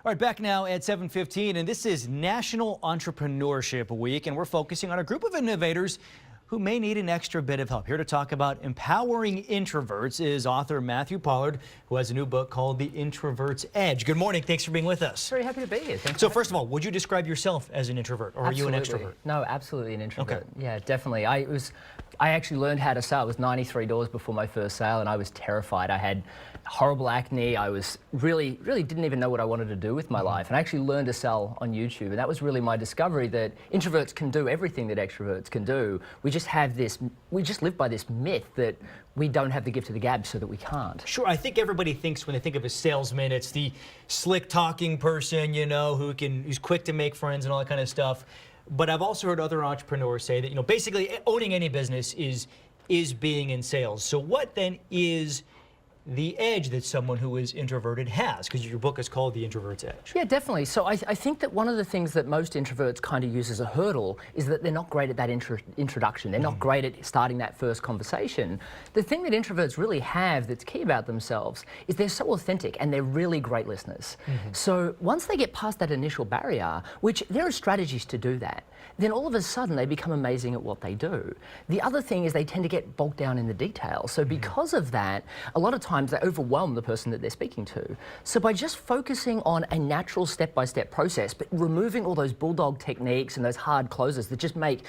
All right, back now at 7:15, and this is National Entrepreneurship Week, and we're focusing on a group of innovators who may need an extra bit of help. Here to talk about empowering introverts is author Matthew Pollard, who has a new book called The Introverts Edge. Good morning. Thanks for being with us. Very happy to be here. Thanks. So first of all, would you describe yourself as an introvert, or are you an extrovert? No, absolutely an introvert. Okay. Yeah, definitely. I actually learned how to sell. It was 93 doors before my first sale, and I was terrified. I had horrible acne. I was really didn't even know what I wanted to do with my life. And I actually learned to sell on YouTube, and that was really my discovery that introverts can do everything that extroverts can do. We just live by this myth that we don't have the gift of the gab, so that we can't. Sure, I think everybody thinks when they think of a salesman, it's the slick talking person, you know, who's quick to make friends and all that kind of stuff. But I've also heard other entrepreneurs say that, you know, basically owning any business is being in sales. So what then is the edge that someone who is introverted has? Because your book is called The Introverts Edge. Yeah, definitely. So I think that one of the things that most introverts kind of use as a hurdle is that they're not great at that introduction. They're not great at starting that first conversation. The thing that introverts really have that's key about themselves is they're so authentic and they're really great listeners. So once they get past that initial barrier, which there are strategies to do that, then all of a sudden they become amazing at what they do. The other thing is they tend to get bogged down in the details. So because of that, a lot of times they overwhelm the person that they're speaking to. So by just focusing on a natural step-by-step process, but removing all those bulldog techniques and those hard closes that just make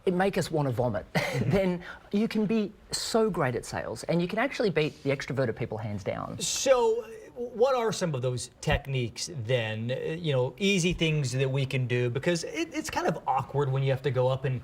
us want to vomit, then you can be so great at sales and you can actually beat the extroverted people hands down. So what are some of those techniques then, you know, easy things that we can do? Because it's kind of awkward when you have to go up and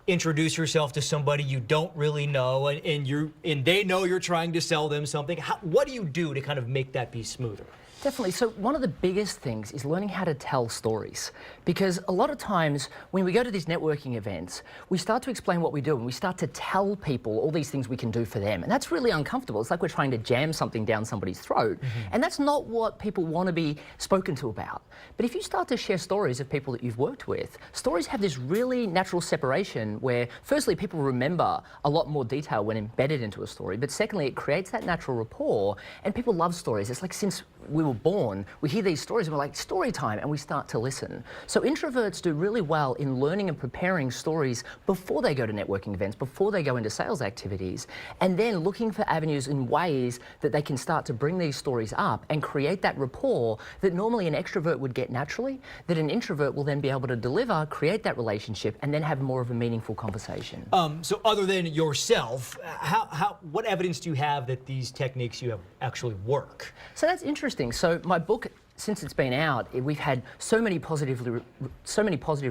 introduce yourself to somebody you don't really know, and they know you're trying to sell them something. What do you do to kind of make that be smoother? Definitely. So one of the biggest things is learning how to tell stories. Because a lot of times when we go to these networking events, we start to explain what we do and we start to tell people all these things we can do for them. And that's really uncomfortable. It's like we're trying to jam something down somebody's throat. And that's not what people want to be spoken to about. But if you start to share stories of people that you've worked with, stories have this really natural separation where firstly people remember a lot more detail when embedded into a story, but secondly it creates that natural rapport, and people love stories. It's like since we were born, we hear these stories and we're like, story time, and we start to listen. So introverts do really well in learning and preparing stories before they go to networking events, before they go into sales activities, and then looking for avenues and ways that they can start to bring these stories up and create that rapport that normally an extrovert would get naturally, that an introvert will then be able to deliver, create that relationship, and then have more of a meaningful conversation. So other than yourself, what evidence do you have that these techniques you have actually work? So that's interesting. So my book, since it's been out, we've had so many positive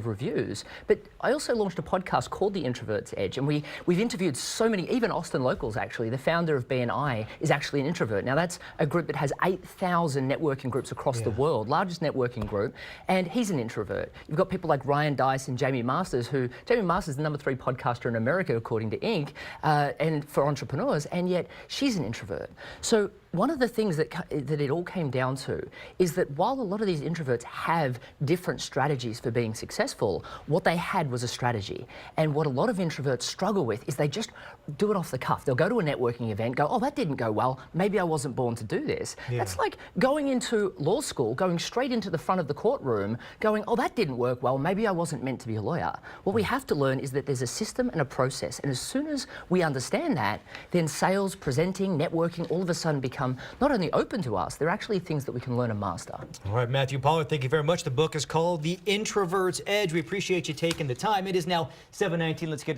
reviews, but I also launched a podcast called The Introverts Edge, and we've interviewed so many, even Austin locals actually. The founder of BNI is actually an introvert. Now that's a group that has 8,000 networking groups across the world, largest networking group, and he's an introvert. You've got people like Ryan Dice and Jamie Masters, Jamie Masters is the #3 podcaster in America according to Inc., and for entrepreneurs, and yet she's an introvert. So one of the things that it all came down to is that while a lot of these introverts have different strategies for being successful, what they had was a strategy. And what a lot of introverts struggle with is they just do it off the cuff. They'll go to a networking event, go, oh, that didn't go well, maybe I wasn't born to do this. Yeah. That's like going into law school, going straight into the front of the courtroom, going, oh, that didn't work well, maybe I wasn't meant to be a lawyer. What we have to learn is that there's a system and a process, and as soon as we understand that, then sales, presenting, networking, all of a sudden become not only open to us, they're actually things that we can learn and master. All right, Matthew Pollard, thank you very much. The book is called The Introverts Edge. We appreciate you taking the time. It is now 7:19. Let's get to